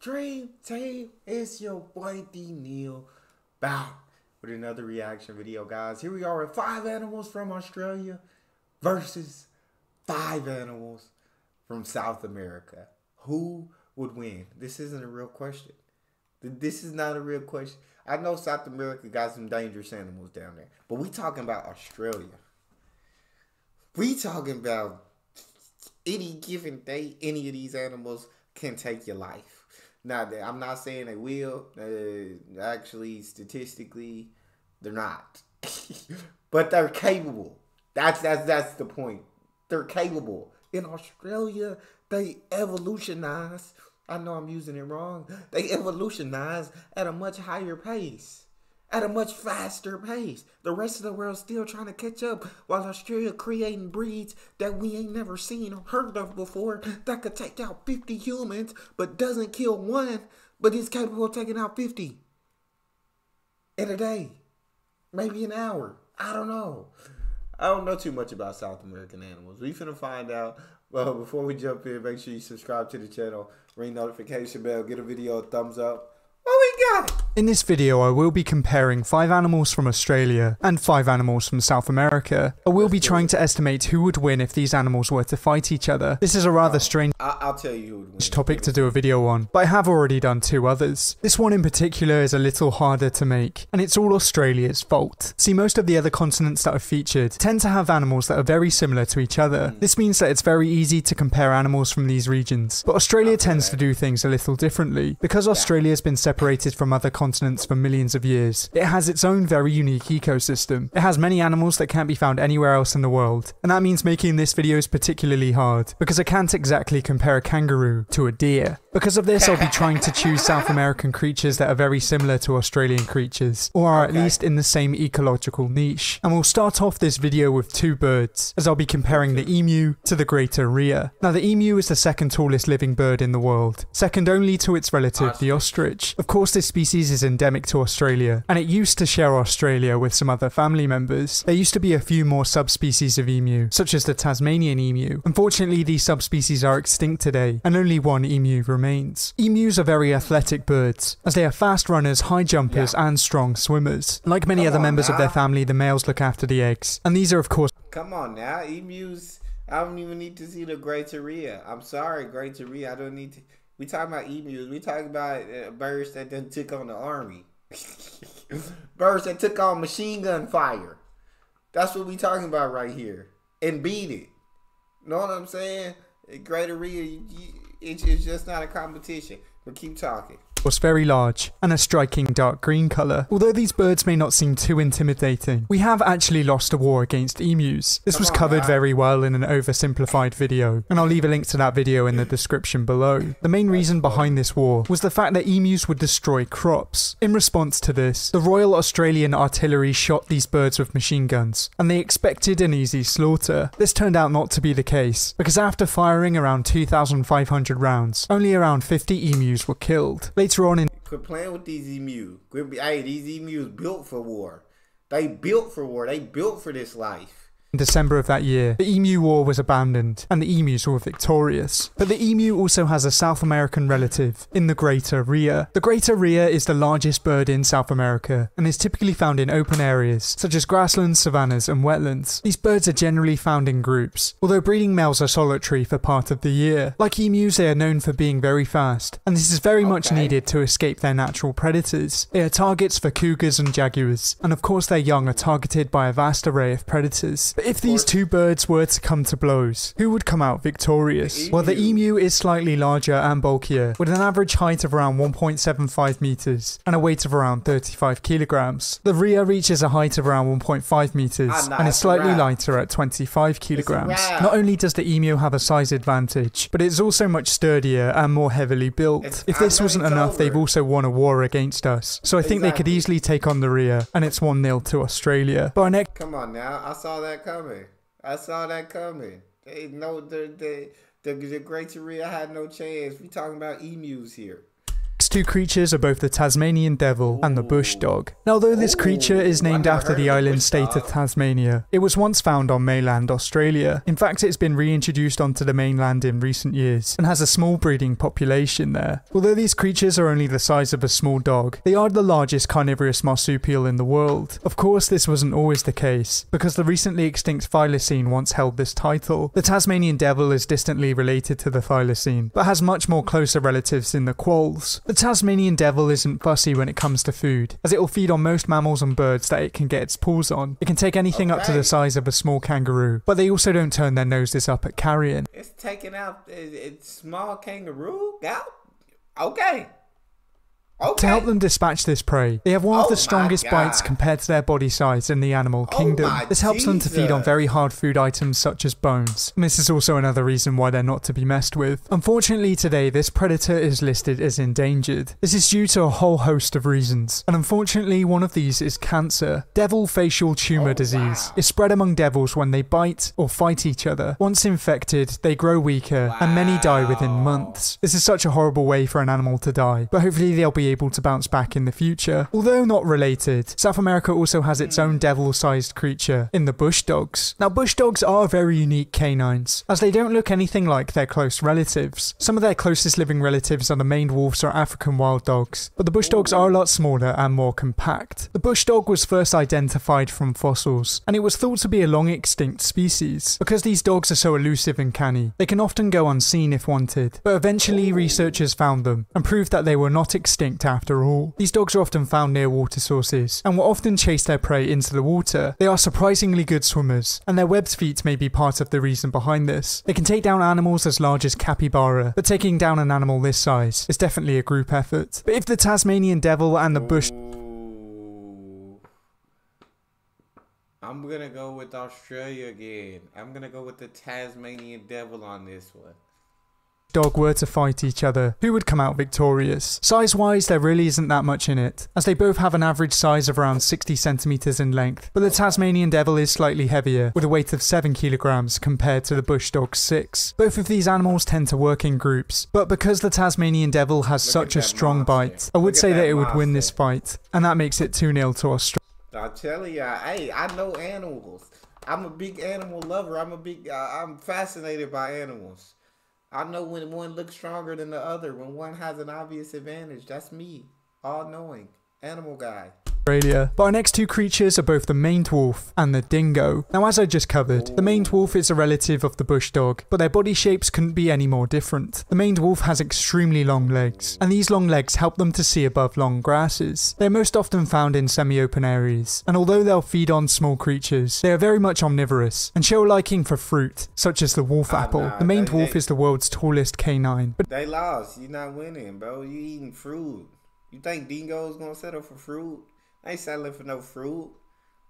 Dream Team, it's your boy D Neal back with another reaction video, guys. Here we are with 5 animals from Australia versus 5 animals from South America. Who would win? This isn't a real question. This is not a real question. I know South America got some dangerous animals down there, but we talking about Australia. We talking about any given day, any of these animals can take your life. Now, I'm not saying they will. Actually, statistically, they're not. But they're capable. That's the point. They're capable. In Australia, they evolutionize. I know I'm using it wrong. They evolutionize at a much higher pace. At a much faster pace. The rest of the world's still trying to catch up, while Australia creating breeds that we ain't never seen or heard of before that could take out 50 humans but doesn't kill one, but is capable of taking out 50 in a day. Maybe an hour. I don't know. I don't know too much about South American animals. We finna find out. Well, before we jump in, make sure you subscribe to the channel, ring notification bell, get a video a thumbs up. What we got? In this video, I will be comparing 5 animals from Australia and 5 animals from South America. I will be trying to estimate who would win if these animals were to fight each other. This is a rather strange I'll tell you who would win. Topic to do a video on, but I have already done 2 others. This one in particular is a little harder to make, and it's all Australia's fault. See, most of the other continents that I've featured tend to have animals that are very similar to each other. This means that it's very easy to compare animals from these regions, but Australia tends to do things a little differently. Because Australia has been separated from other continents for millions of years, it has its own very unique ecosystem. It has many animals that can't be found anywhere else in the world, and that means making this video is particularly hard, because I can't exactly compare a kangaroo to a deer. Because of this, I'll be trying to choose South American creatures that are very similar to Australian creatures, or are at least in the same ecological niche. And we'll start off this video with 2 birds, as I'll be comparing the emu to the greater rhea. Now, the emu is the second tallest living bird in the world, second only to its relative, the ostrich. Of course, this species is endemic to Australia, and it used to share Australia with some other family members. There used to be a few more subspecies of emu, such as the Tasmanian emu. Unfortunately, these subspecies are extinct today, and only one emu remains. Emus are very athletic birds, as they are fast runners, high jumpers, and strong swimmers. Like many other members of their family, the males look after the eggs, and these are of course— Come on now, emus. I don't even need to see the greater rhea. I'm sorry, greater rhea. I don't need to. We talking about emus. We talking about birds that then took on the army. Birds that took on machine gun fire. That's what we talking about right here. And beat it. Know what I'm saying? Greater rhea, it's just not a competition. But keep talking. Was very large and a striking dark green colour. Although these birds may not seem too intimidating, we have actually lost a war against emus. This was covered very well in an oversimplified video, and I'll leave a link to that video in the description below. The main reason behind this war was the fact that emus would destroy crops. In response to this, the Royal Australian Artillery shot these birds with machine guns, and they expected an easy slaughter. This turned out not to be the case, because after firing around 2,500 rounds, only around 50 emus were killed. Later on in— Quit playing with these emus. Hey, these emus built for war. They built for war. They built for this life. In December of that year, the emu war was abandoned, and the emus were victorious. But the emu also has a South American relative in the greater rhea. The greater rhea is the largest bird in South America, and is typically found in open areas, such as grasslands, savannas, and wetlands. These birds are generally found in groups, although breeding males are solitary for part of the year. Like emus, they are known for being very fast, and this is very much needed to escape their natural predators. They are targets for cougars and jaguars, and of course their young are targeted by a vast array of predators. But if these 2 birds were to come to blows, who would come out victorious? Well, the emu is slightly larger and bulkier, with an average height of around 1.75 meters and a weight of around 35 kilograms. The rhea reaches a height of around 1.5 meters and is slightly lighter at 25 kilograms. Not only does the emu have a size advantage, but it is also much sturdier and more heavily built. If this wasn't enough, they've also won a war against us, so I think they could easily take on the rhea, and it's 1-0 to Australia. But our next— Come on now, I saw that coming. I saw that coming. They know the greater rhea had no chance. We talking about emus here. next two creatures are both the Tasmanian devil and the bush dog. Now, although this creature is named after the island state of Tasmania, it was once found on mainland Australia. In fact, it's been reintroduced onto the mainland in recent years and has a small breeding population there. Although these creatures are only the size of a small dog, they are the largest carnivorous marsupial in the world. Of course, this wasn't always the case, because the recently extinct thylacine once held this title. The Tasmanian devil is distantly related to the thylacine, but has much more closer relatives in the quolls. The Tasmanian devil isn't fussy when it comes to food, as it will feed on most mammals and birds that it can get its paws on. It can take anything up to the size of a small kangaroo, but they also don't turn their noses up at carrion. It's taking out it's small kangaroo? Yeah. Okay. To help them dispatch this prey, they have one of the strongest bites compared to their body size in the animal kingdom. This helps them to feed on very hard food items such as bones, and this is also another reason why they're not to be messed with. Unfortunately today, this predator is listed as endangered. This is due to a whole host of reasons, and unfortunately one of these is cancer. Devil facial tumor disease is spread among devils when they bite or fight each other. Once infected, they grow weaker, and many die within months. This is such a horrible way for an animal to die, but hopefully they'll be able to bounce back in the future. Although not related, South America also has its own devil-sized creature in the bush dogs. Now, bush dogs are very unique canines, as they don't look anything like their close relatives. Some of their closest living relatives are the maned wolves or African wild dogs, but the bush dogs are a lot smaller and more compact. The bush dog was first identified from fossils, and it was thought to be a long extinct species. Because these dogs are so elusive and canny, they can often go unseen if wanted, but eventually researchers found them and proved that they were not extinct after all. These dogs are often found near water sources and will often chase their prey into the water. They are surprisingly good swimmers, and their webbed feet may be part of the reason behind this. They can take down animals as large as capybara, but taking down an animal this size is definitely a group effort. But if the Tasmanian devil and the bush... I'm gonna go with Australia again. I'm gonna go with the Tasmanian devil on this one. Dog were to fight each other, who would come out victorious? Size wise, there really isn't that much in it, as they both have an average size of around 60 centimeters in length, but the Tasmanian devil is slightly heavier, with a weight of 7 kilograms compared to the bush dog's 6. Both of these animals tend to work in groups, but because the Tasmanian devil has such a strong bite, I would say that it would win this fight, and that makes it 2-0 to Australia. I'm telling you, hey, I know animals. I'm a big animal lover. I'm fascinated by animals. I know when one looks stronger than the other, when one has an obvious advantage. That's me, all-knowing animal guy. But our next two creatures are both the maned wolf and the dingo. Now, as I just covered, the maned wolf is a relative of the bush dog, but their body shapes couldn't be any more different. The maned wolf has extremely long legs, and these long legs help them to see above long grasses. They're most often found in semi-open areas, and although they'll feed on small creatures, they are very much omnivorous and show a liking for fruit, such as the wolf apple. The maned wolf is the world's tallest canine. But they lost. You're not winning, bro. You eating fruit. You think dingo's gonna settle for fruit? I ain't settling for no fruit.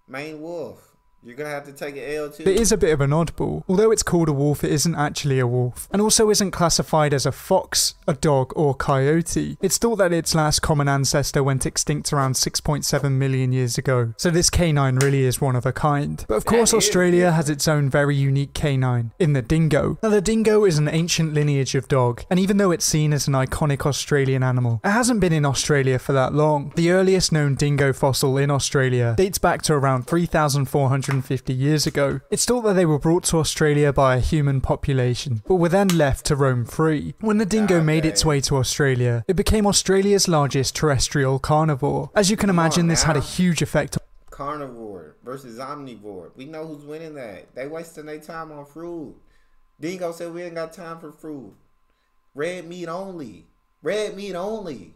Maned wolf. You're gonna have to take an L too. It is a bit of an oddball. Although it's called a wolf, it isn't actually a wolf, and also isn't classified as a fox, a dog, or coyote. It's thought that its last common ancestor went extinct around 6.7 million years ago, so this canine really is one of a kind. But of course, Australia has its own very unique canine, in the dingo. Now, the dingo is an ancient lineage of dog, and even though it's seen as an iconic Australian animal, it hasn't been in Australia for that long. The earliest known dingo fossil in Australia dates back to around 3,450 years ago. It's thought that they were brought to Australia by a human population, but were then left to roam free. When the dingo made its way to Australia, it became Australia's largest terrestrial carnivore. As you can imagine, this had a huge effect on carnivore versus omnivore. We know who's winning that. They wasting their time on fruit. Dingo said we ain't got time for fruit. Red meat only. Red meat only.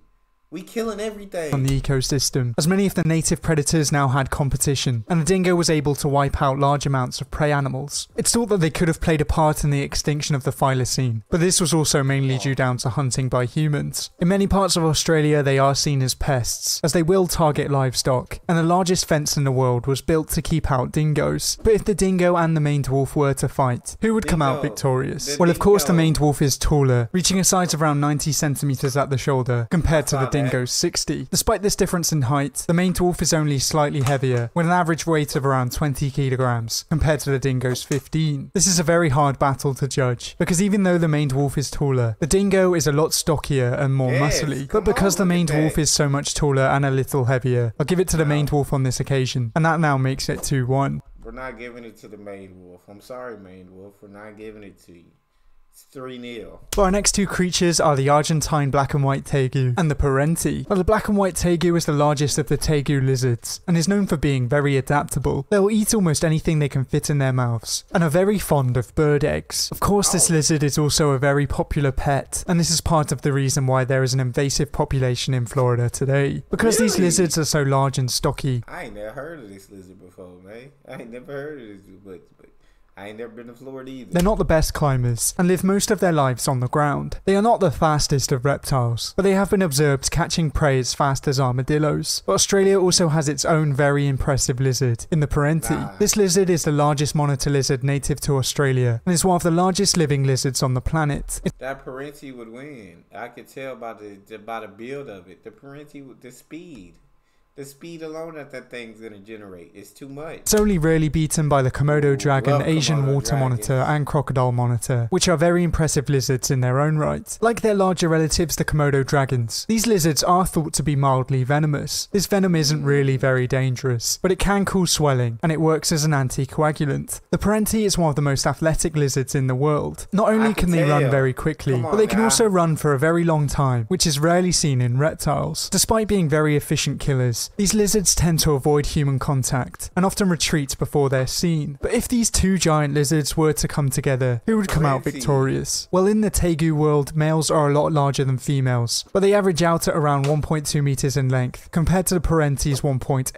We killing everything on the ecosystem, as many of the native predators now had competition, and the dingo was able to wipe out large amounts of prey animals. It's thought that they could have played a part in the extinction of the thylacine, but this was also mainly due down to hunting by humans. In many parts of Australia, they are seen as pests, as they will target livestock, and the largest fence in the world was built to keep out dingoes. But if the dingo and the maned wolf were to fight, who would come out victorious? Well, of course, the maned wolf is taller, reaching a size of around 90 centimeters at the shoulder, compared to the dingo. dingo's 60. Despite this difference in height, the maned wolf is only slightly heavier, with an average weight of around 20 kilograms, compared to the dingo's 15. This is a very hard battle to judge, because even though the maned wolf is taller, the dingo is a lot stockier and more muscly. But because the maned wolf is so much taller and a little heavier, I'll give it to the maned wolf on this occasion, and that now makes it 2-1. We're not giving it to the maned wolf. I'm sorry, maned wolf. We're not giving it to you. It's 3-0. But our next two creatures are the Argentine black and white tegu and the parenti. Now, the black and white tegu is the largest of the tegu lizards and is known for being very adaptable. They'll eat almost anything they can fit in their mouths and are very fond of bird eggs. Of course, this lizard is also a very popular pet, and this is part of the reason why there is an invasive population in Florida today. Because these lizards are so large and stocky. I ain't never heard of this lizard before, man. I ain't never heard of this, but I ain't never been to Florida either. They're not the best climbers and live most of their lives on the ground. They are not the fastest of reptiles, but they have been observed catching prey as fast as armadillos. But Australia also has its own very impressive lizard in the parenti. This lizard is the largest monitor lizard native to Australia and is one of the largest living lizards on the planet. That parenti would win. I could tell by the build of it. The parenti with the speed. The speed alone that thing's gonna generate is too much. It's only rarely beaten by the Komodo dragon, Asian water monitor, and crocodile monitor, which are very impressive lizards in their own right. Like their larger relatives, the Komodo dragons, these lizards are thought to be mildly venomous. This venom isn't really very dangerous, but it can cause swelling, and it works as an anticoagulant. The parenti is one of the most athletic lizards in the world. Not only can they run very quickly, but they can also run for a very long time, which is rarely seen in reptiles. Despite being very efficient killers, these lizards tend to avoid human contact and often retreat before they're seen. But if these two giant lizards were to come together, who would come out victorious? Well, in the tegu world, males are a lot larger than females, but they average out at around 1.2 meters in length, compared to the parenti's 1.8.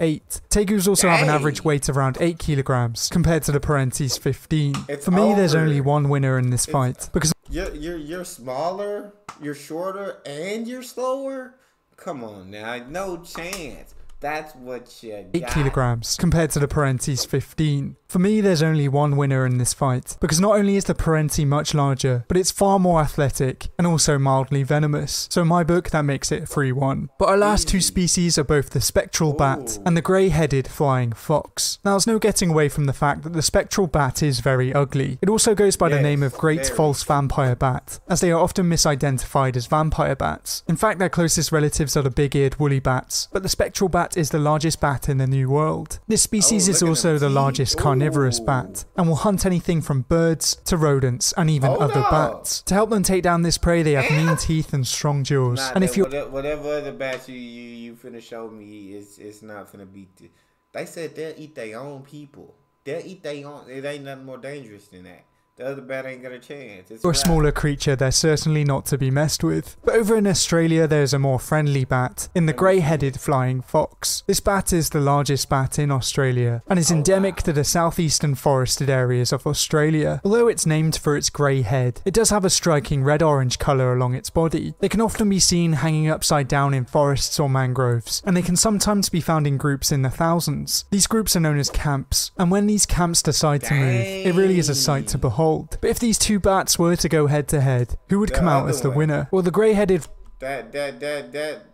Tegus also have an average weight of around 8 kilograms, compared to the parenti's 15. For me, there's only one winner in this fight, because you're smaller, you're shorter, and you're slower? Come on now, no chance. That's what you got. 8 kilograms compared to the parenti's 15. For me, there's only one winner in this fight, because not only is the parenti much larger, but it's far more athletic and also mildly venomous. So in my book, that makes it 3-1. But our last two species are both the spectral bat and the grey-headed flying fox. Now, there's no getting away from the fact that the spectral bat is very ugly. It also goes by the name of great false vampire bat, as they are often misidentified as vampire bats. In fact, their closest relatives are the big-eared woolly bats, but the spectral bat is the largest bat in the New World. This species is also the largest carnivorous bat, and will hunt anything from birds to rodents and even other bats. To help them take down this prey, they have mean teeth and strong jaws. And if you're whatever other bats you finna show me, it's not finna beat it. They said they'll eat their own people. They'll eat their own. It ain't nothing more dangerous than that. The other bat ain't got a chance. For a smaller creature, they're certainly not to be messed with. But over in Australia, there's a more friendly bat in the grey-headed flying fox. This bat is the largest bat in Australia and is endemic to the southeastern forested areas of Australia. Although it's named for its grey head, it does have a striking red-orange colour along its body. They can often be seen hanging upside down in forests or mangroves, and they can sometimes be found in groups in the thousands. These groups are known as camps, and when these camps decide to move, it really is a sight to behold. But if these two bats were to go head to head, who would come out as the winner? Well, the grey-headed...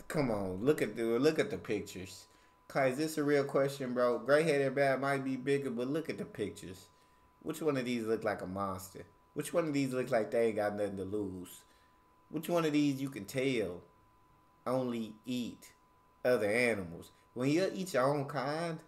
Come on, look at the pictures. Cause this a real question, bro. Grey-headed bat might be bigger, but look at the pictures. Which one of these look like a monster? Which one of these look like they ain't got nothing to lose? Which one of these you can tell only eat other animals? When you eat your own kind,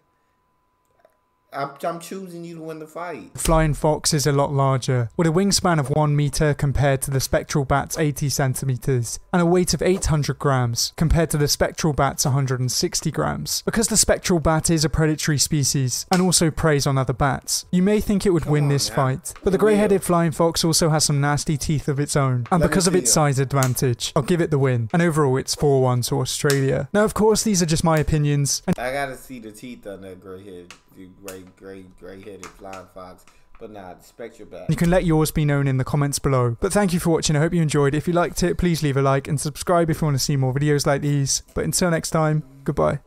I'm choosing you to win the fight. The flying fox is a lot larger, with a wingspan of 1 meter compared to the spectral bat's 80 centimeters, and a weight of 800 grams compared to the spectral bat's 160 grams. Because the spectral bat is a predatory species and also preys on other bats, you may think it would win this fight, but the grey-headed flying fox also has some nasty teeth of its own, and because of its size advantage, I'll give it the win, and overall it's 4-1 to Australia. Now, of course, these are just my opinions. I gotta see the teeth on that gray-headed flying fox. But nah, the spectral bat. You can let yours be known in the comments below. But thank you for watching. I hope you enjoyed. If you liked it, please leave a like and subscribe if you want to see more videos like these. But until next time, goodbye.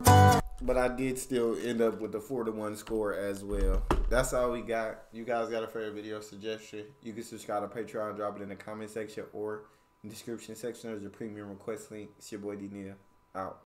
But I did still end up with a 4-1 score as well. That's all we got. You guys got a favorite video suggestion? You can subscribe to Patreon, drop it in the comment section or in the description section. There's your premium request link. It's your boy Neal. Out.